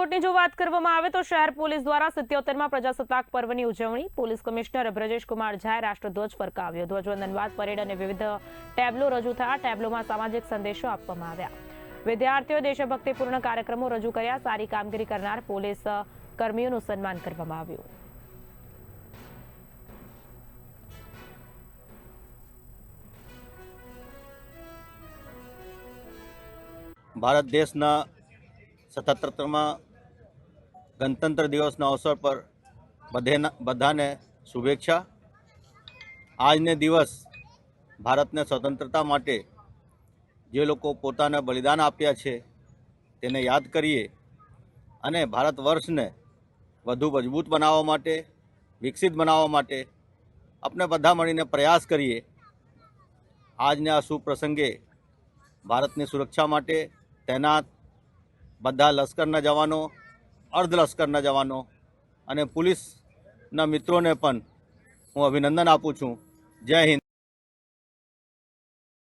રાજકોટની જો વાત કરવામાં આવે તો શહેર પોલીસ દ્વારા 77માં પ્રજાસત્તાક પર્વની ઉજવણી પોલીસ કમિશનર બ્રજેશ કુમાર ઝાએ રાષ્ટ્રધ્વજ ફરકાવ્યો। ધ્વજવંદન બાદ પરેડ અને વિવિધ ટેબ્લો રજૂ થયા। ટેબ્લોમાં સામાજિક સંદેશો આપવામાં આવ્યા। વિદ્યાર્થીઓએ દેશભક્તિપૂર્ણ કાર્યક્રમો રજૂ કર્યા। સારી કામગીરી કરનાર પોલીસ કર્મીઓનું સન્માન કરવામાં આવ્યું। ભારત દેશના 77માં ગણતંત્ર દિવસના અવસર પર બધાને શુભેચ્છા। આજને દિવસ ભારતને સ્વતંત્રતા માટે જે લોકો પોતાના બલિદાન આપ્યા છે તેને યાદ કરીએ અને ભારત વર્ષને વધુ મજબૂત બનાવવા માટે, વિકસિત બનાવવા માટે આપણે બધા મળીને પ્રયાસ કરીએ। આજના આ શુભ પ્રસંગે ભારતની સુરક્ષા માટે તૈનાત બધા લશ્કરના જવાનો, અર્ધલશ્કરના જવાનો અને પોલીસના મિત્રોને પણ હું અભિનંદન આપું છું। જય હિન્દ।